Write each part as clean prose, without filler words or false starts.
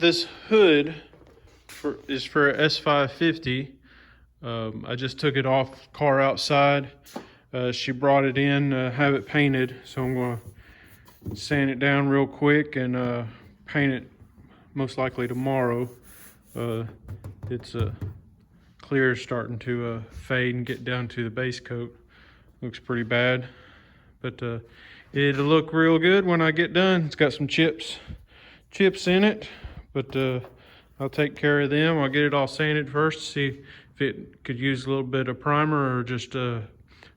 This hood is for S550. I just took it off car outside. She brought it in, have it painted. So I'm going to sand it down real quick and paint it most likely tomorrow. It's clear starting to fade and get down to the base coat. Looks pretty bad, but it'll look real good when I get done. It's got some chips in it, but I'll take care of them. I'll get it all sanded first, see if it could use a little bit of primer or just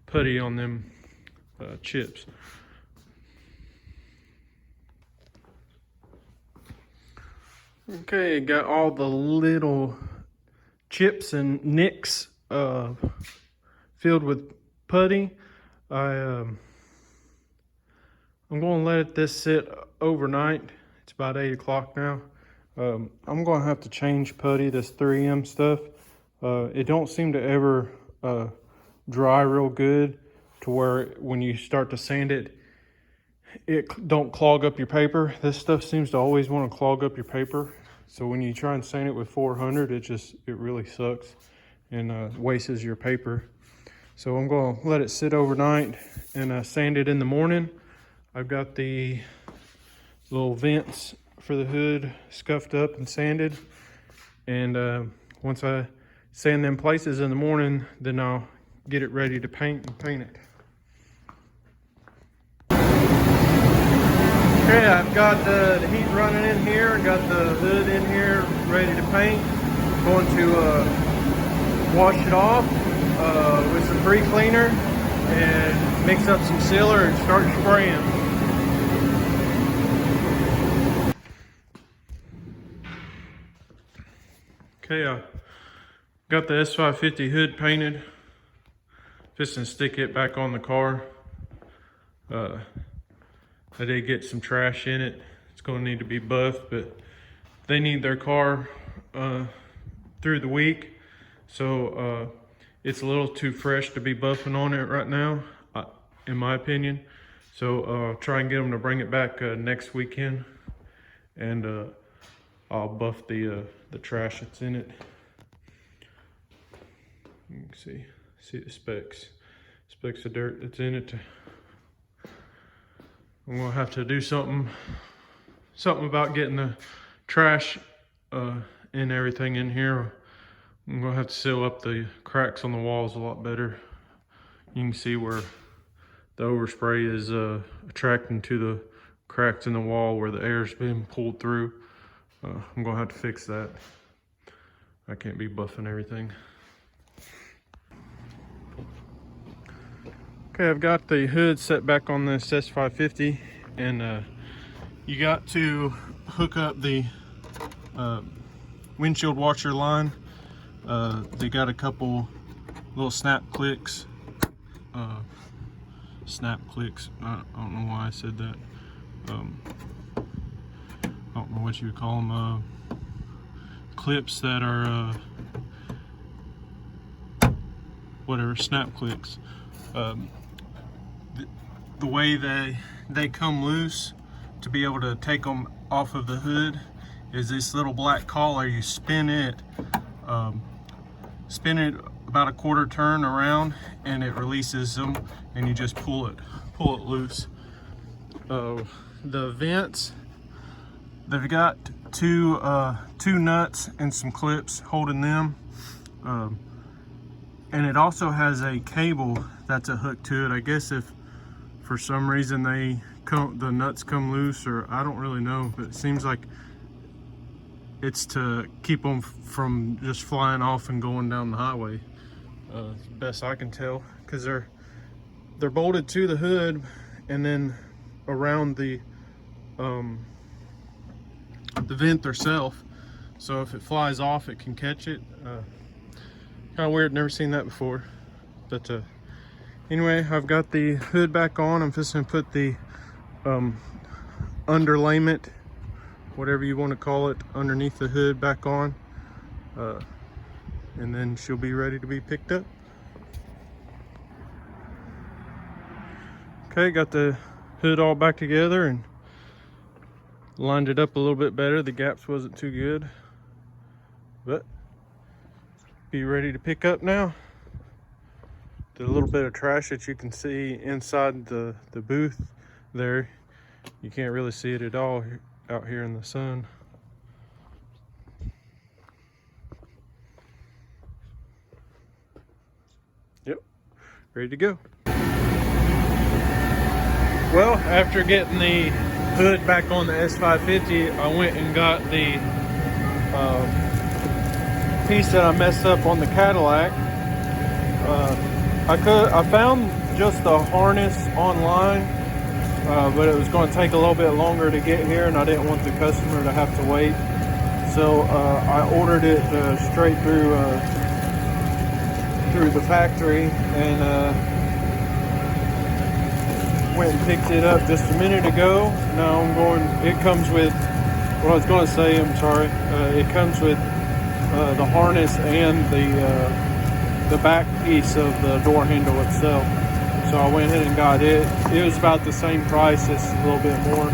putty on them chips. Okay, got all the little chips and nicks filled with putty. I'm going to let this sit overnight. It's about 8 o'clock now. I'm going to have to change putty, this 3M stuff. It don't seem to ever dry real good to where when you start to sand it, it don't clog up your paper. This stuff seems to always want to clog up your paper. So when you try and sand it with 400, it really sucks and wastes your paper. So I'm going to let it sit overnight and sand it in the morning. I've got the little vents for the hood scuffed up and sanded. And once I sand them places in the morning, then I'll get it ready to paint it. Okay, I've got the heat running in here and got the hood in here ready to paint. I'm going to wash it off with some pre-cleaner and mix up some sealer and start spraying. Okay, I got the S550 hood painted. Just to stick it back on the car. I did get some trash in it. It's going to need to be buffed, but they need their car through the week. So it's a little too fresh to be buffing on it right now, in my opinion. So I'll try and get them to bring it back next weekend. And I'll buff the trash that's in it. You can see the specks of dirt that's in it. I'm gonna have to do something about getting the trash and everything in here. I'm gonna have to seal up the cracks on the walls a lot better. You can see where the overspray is attracting to the cracks in the wall where the air's been pulled through. I'm gonna have to fix that. I can't be buffing everything. Okay, I've got the hood set back on this S550, and you got to hook up the windshield washer line. They got a couple little snap clicks. I don't know why I said that. I don't know what you would call them. Clips that are whatever, snap clicks. The way they come loose to be able to take them off of the hood is this little black collar. You spin it about a quarter turn around and it releases them, and you just pull it loose. The vents, they've got two nuts and some clips holding them, and it also has a cable that's a hook to it. I guess if for some reason the nuts come loose, or I don't really know, but it seems like it's to keep them from just flying off and going down the highway. Best I can tell, because they're bolted to the hood and then around the vent itself. So if it flies off, it can catch it. Kind of weird, never seen that before. But anyway, I've got the hood back on. I'm just gonna put the underlayment, whatever you want to call it, underneath the hood back on, and then she'll be ready to be picked up. Okay, got the hood all back together, and lined it up a little bit better. The gaps wasn't too good, but be ready to pick up now. The little bit of trash that you can see inside the booth there, you can't really see it at all out here in the sun. Yep, ready to go. Well, after getting the hood back on the S550, I went and got the piece that I messed up on the Cadillac. I found just the harness online, but it was going to take a little bit longer to get here, and I didn't want the customer to have to wait. So I ordered it straight through the factory, and went and picked it up just a minute ago. Now I'm going. It comes with what I was going to say. I'm sorry. It comes with the harness and the back piece of the door handle itself. So I went ahead and got it. It was about the same price, just a little bit more.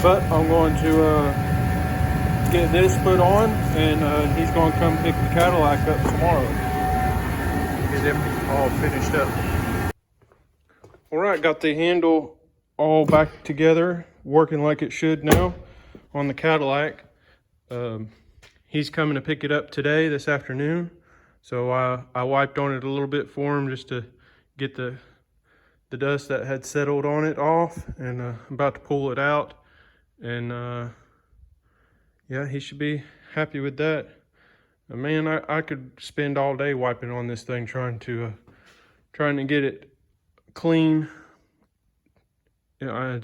But I'm going to get this put on, and he's going to come pick the Cadillac up tomorrow. Get it all finished up. All right, got the handle all back together, working like it should now on the Cadillac. He's coming to pick it up today, this afternoon. So I wiped on it a little bit for him just to get the dust that had settled on it off, and I'm about to pull it out. And yeah, he should be happy with that. Man, I could spend all day wiping on this thing, trying to get it clean. You know,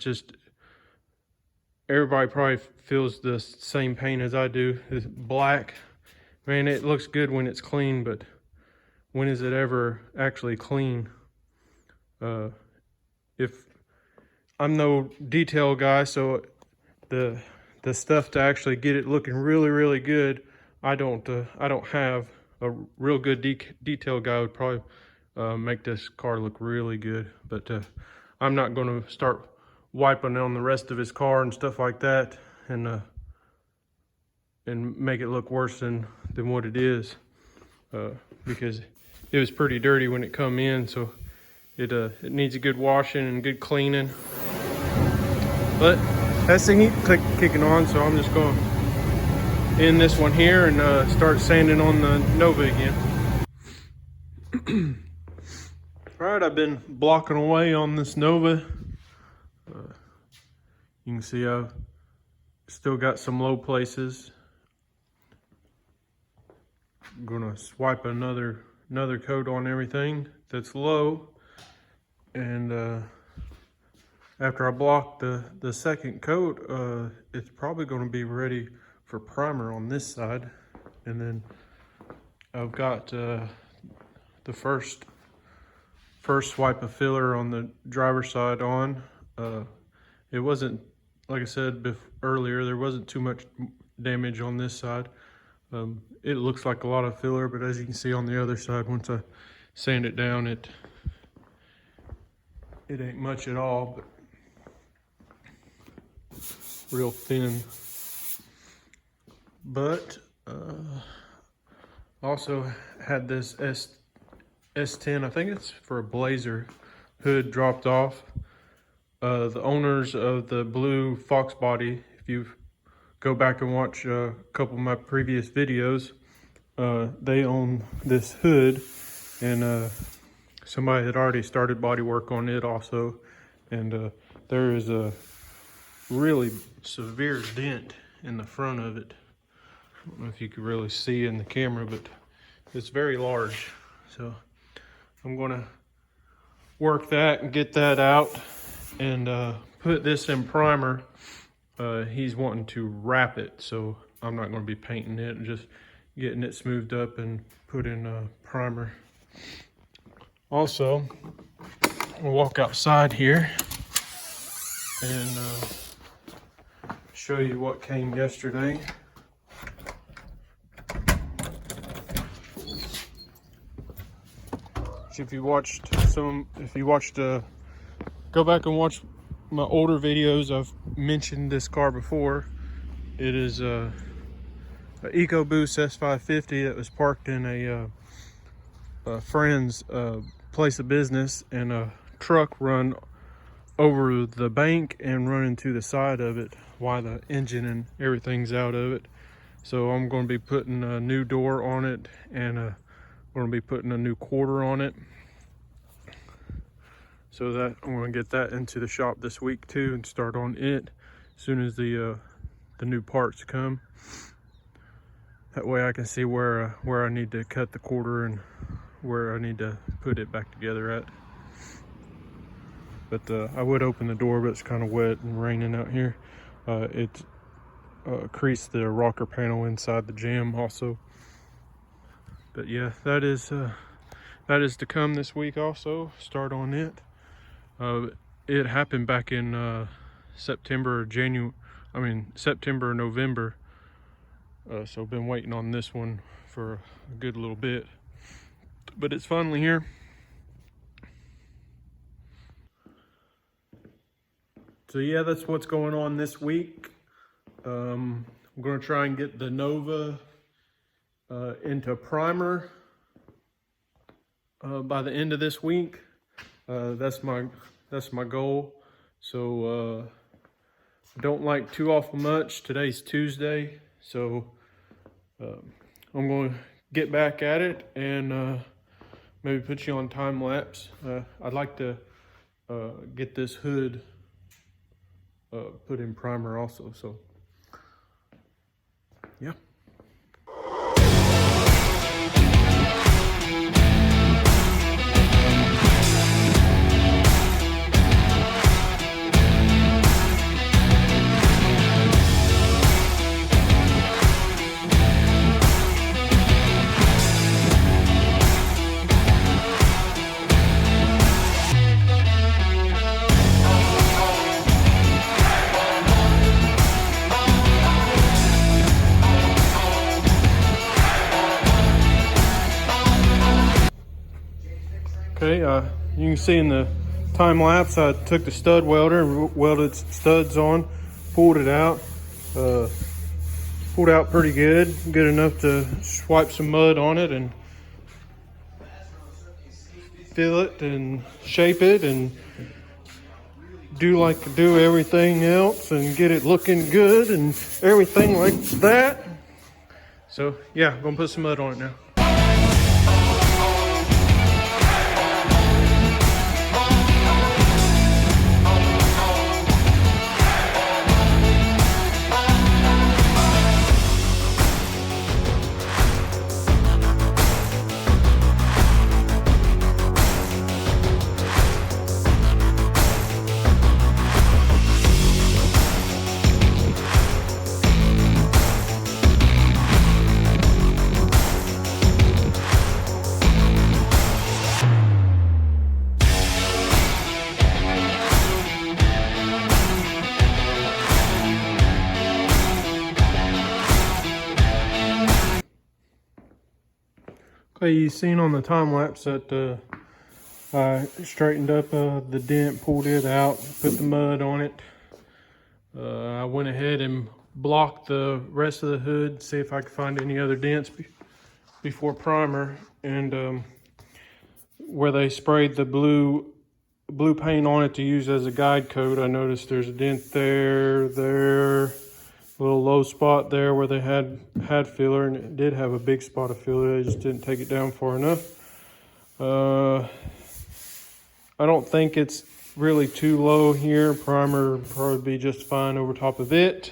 everybody probably feels the same pain as I do. It's black. Man, it looks good when it's clean, but when is it ever actually clean? If I'm no detail guy, so the stuff to actually get it looking really, really good, I don't have. A real good detail guy would probably make this car look really good, but I'm not going to start wiping on the rest of his car and stuff like that, and make it look worse than what it is, because it was pretty dirty when it come in. So it needs a good washing and good cleaning. But that's the heat kicking on, so I'm just going to end this one here and start sanding on the Nova again. All right, I've been blocking away on this Nova. You can see I've still got some low places. I'm gonna swipe another coat on everything that's low, and after I block the second coat, it's probably going to be ready for primer on this side. And then I've got the first swipe of filler on the driver's side on. It wasn't, like I said earlier, there wasn't too much damage on this side. It looks like a lot of filler, but as you can see on the other side, once I sand it down, it ain't much at all, but real thin. But also had this S10, I think it's for a Blazer, hood dropped off. The owners of the blue Fox body, if you go back and watch a couple of my previous videos, they own this hood, and somebody had already started body work on it also, and there is a really severe dent in the front of it. I don't know if you can really see in the camera, but it's very large. So I'm gonna work that and get that out, and put this in primer. He's wanting to wrap it, so I'm not going to be painting it, just getting it smoothed up and put in primer. Also, we'll walk outside here and show you what came yesterday. If you watched go back and watch my older videos, I've mentioned this car before. It is a EcoBoost S550 that was parked in a friend's place of business, and a truck run over the bank and run into the side of it while the engine and everything's out of it. So I'm going to be putting a new door on it, and we're going to be putting a new quarter on it. So that I'm going to get that into the shop this week too, and start on it as soon as the new parts come. That way I can see where I need to cut the quarter and where I need to put it back together at. But I would open the door, but it's kind of wet and raining out here. It creased the rocker panel inside the jam also. But yeah, that is to come this week also. Start on it. It happened back in September or November. So I've been waiting on this one for a good little bit, but it's finally here. So yeah, that's what's going on this week. I'm going to try and get the Nova into primer by the end of this week. That's my goal. So I don't like too awful much. Today's Tuesday, so I'm going to get back at it and maybe put you on time lapse. I'd like to get this hood put in primer also. So yeah. Okay, you can see in the time lapse I took the stud welder and welded studs on, pulled it out, pulled out pretty good enough to swipe some mud on it and fill it and shape it and do everything else and get it looking good and everything like that. So yeah, I'm gonna put some mud on it now. Okay, you've seen on the time lapse that I straightened up the dent, pulled it out, put the mud on it. I went ahead and blocked the rest of the hood, see if I could find any other dents before primer. And where they sprayed the blue paint on it to use as a guide coat, I noticed there's a dent there, a little low spot there where they had filler, and it did have a big spot of filler. They just didn't take it down far enough. I don't think it's really too low here. Primer would probably be just fine over top of it.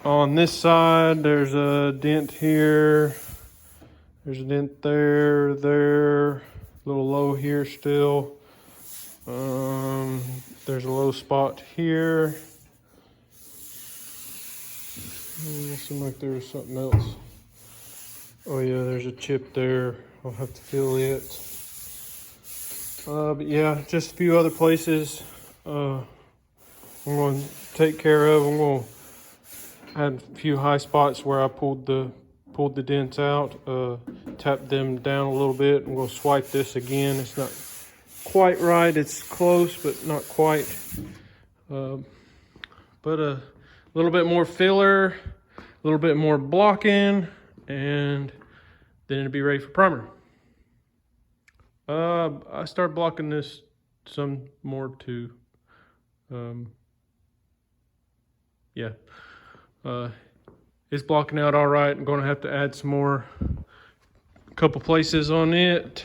On this side, there's a dent here. There's a dent there, a little low here still. There's a low spot here. It seemed like there was something else. Oh yeah, there's a chip there. I'll have to fill it. But yeah, just a few other places I'm going to take care of. I'm going to add a few high spots where I pulled the dents out, tap them down a little bit. I'm going to swipe this again. It's not quite right. It's close, but not quite. But a little bit more filler, a little bit more blocking, and then it'll be ready for primer. I start blocking this some more too. Yeah. It's blocking out all right. I'm going to have to add some more, couple places on it.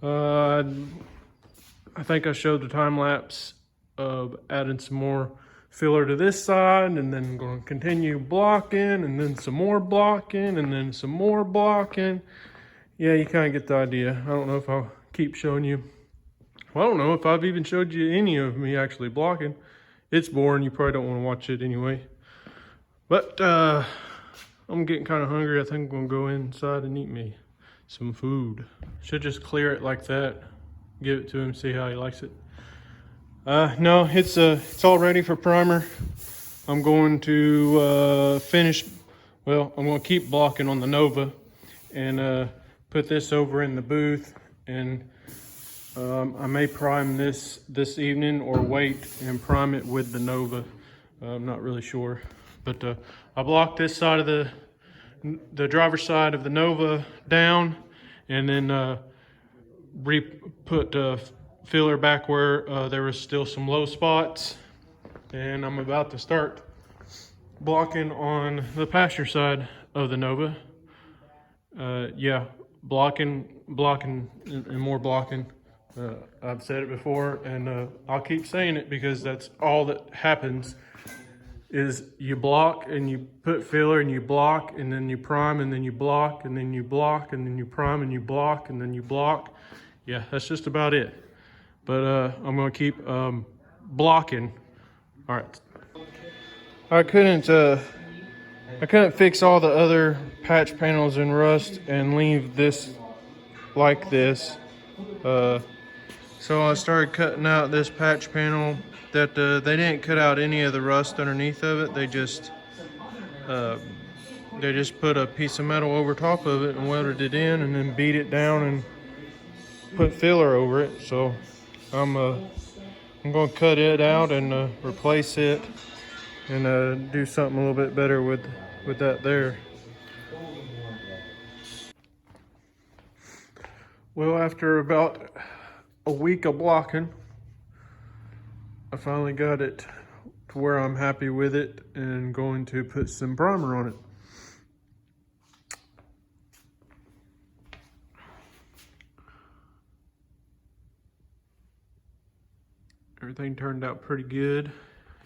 I think I showed the time lapse of adding some more filler to this side, and then I'm going to continue blocking, and then some more blocking, and then some more blocking. Yeah, you kind of get the idea. I don't know if I'll keep showing you. Well, I don't know if I've even showed you any of me actually blocking. It's boring. You probably don't want to watch it anyway. But I'm getting kind of hungry. I think I'm going to go inside and eat me some food. Should just clear it like that. Give it to him, see how he likes it. No, it's all ready for primer. I'm going to finish. Well, I'm going to keep blocking on the Nova and put this over in the booth, and I may prime this evening or wait and prime it with the Nova. I'm not really sure, but I blocked this side of the driver's side of the Nova down, and then put filler back where there was still some low spots, and I'm about to start blocking on the passenger side of the Nova. Yeah, blocking and more blocking. I've said it before, and I'll keep saying it because that's all that happens. Is you block and you put filler and you block, and then you prime, and then you block, and then you block, and then you prime, and you block, and then you block. Yeah, that's just about it. But I'm gonna keep blocking. All right. I couldn't fix all the other patch panels in rust and leave this like this. So I started cutting out this patch panel that they didn't cut out any of the rust underneath of it. They just put a piece of metal over top of it and welded it in, and then beat it down and put filler over it. So I'm going to cut it out and replace it and do something a little bit better with that there. Well, after about a week of blocking, I finally got it to where I'm happy with it and going to put some primer on it. Everything turned out pretty good.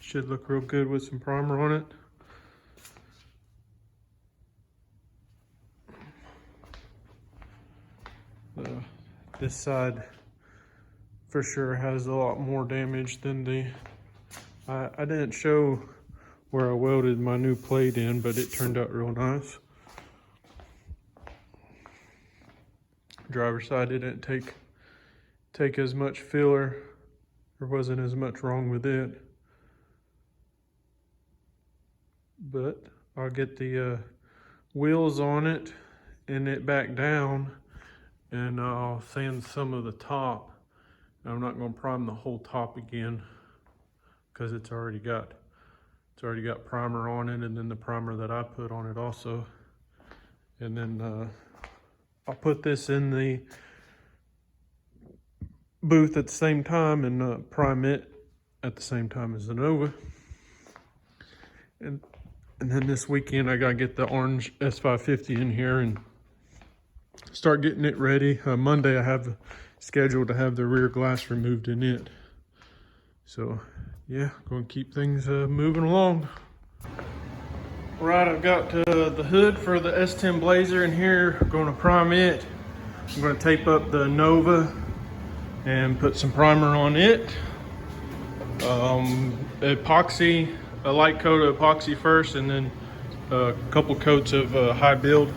Should look real good with some primer on it. This side for sure has a lot more damage than the I didn't show where I welded my new plate in, but it turned out real nice. Driver's side didn't take as much filler. There wasn't as much wrong with it. But I'll get the wheels on it and it back down, and I'll sand some of the top. I'm not going to prime the whole top again because it's already got primer on it, and then the primer that I put on it also. And then I'll put this in the booth at the same time and prime it at the same time as the Nova. And then this weekend I gotta get the orange S550 in here and start getting it ready. Monday I have scheduled to have the rear glass removed in it. So yeah, going to keep things moving along. Right, I've got the hood for the S10 Blazer in here. I'm going to prime it. I'm going to tape up the Nova and put some primer on it. Epoxy, a light coat of epoxy first, and then a couple coats of high build.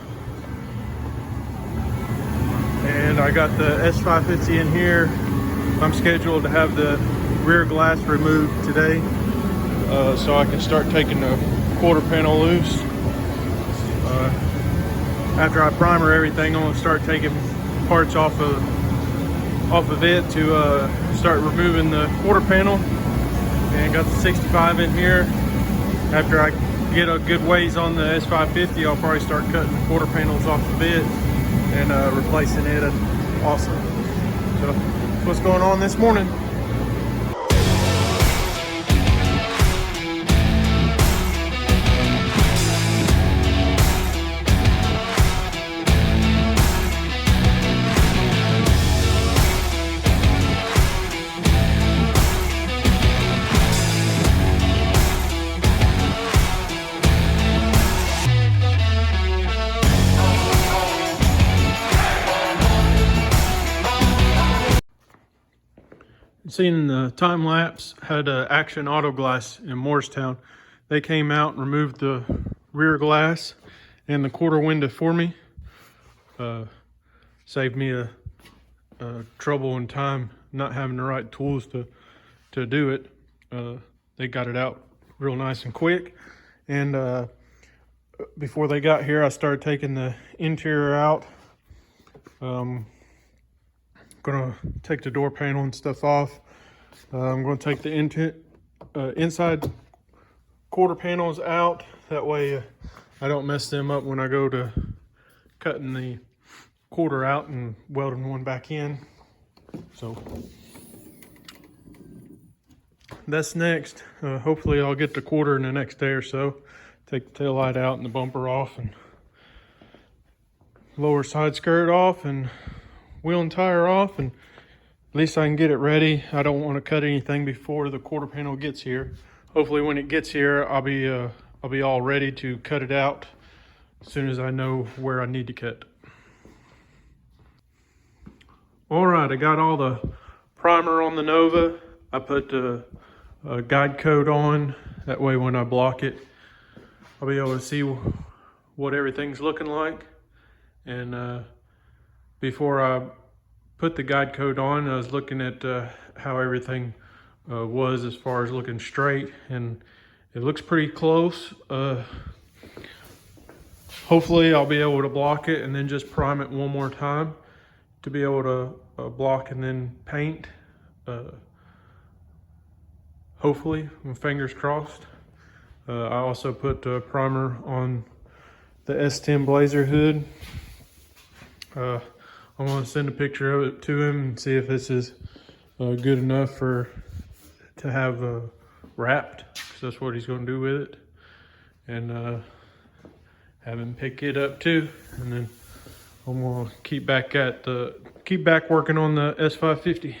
And I got the S550 in here. I'm scheduled to have the rear glass removed today, so I can start taking the quarter panel loose. After I primer everything, I'm gonna start taking parts off of off of it to start removing the quarter panel, and got the 65 in here. After I get a good ways on the S550, I'll probably start cutting the quarter panels off of it and replacing it. Awesome. So that's what's going on this morning. Seen the time lapse, had Action Auto Glass in Morristown. They came out and removed the rear glass and the quarter window for me. Saved me a trouble and time not having the right tools to do it. They got it out real nice and quick. And before they got here, I started taking the interior out. Gonna take the door panel and stuff off. I'm going to take the inside quarter panels out. That way I don't mess them up when I go to cutting the quarter out and welding one back in. So that's next. Hopefully I'll get the quarter in the next day or so. Take the tail light out and the bumper off, and lower side skirt off, and wheel and tire off, and at least I can get it ready. I don't want to cut anything before the quarter panel gets here. Hopefully when it gets here, I'll be all ready to cut it out as soon as I know where I need to cut. All right, I got all the primer on the Nova. I put the guide code on. That way when I block it, I'll be able to see what everything's looking like. And before I put the guide code on, I was looking at how everything was as far as looking straight, and it looks pretty close. Hopefully I'll be able to block it and then just prime it one more time to be able to block and then paint. Hopefully, fingers crossed. I also put primer on the S10 Blazer hood. I want to send a picture of it to him and see if this is good enough to have wrapped, because that's what he's going to do with it, and have him pick it up too. And then I'm going to keep back working on the S550.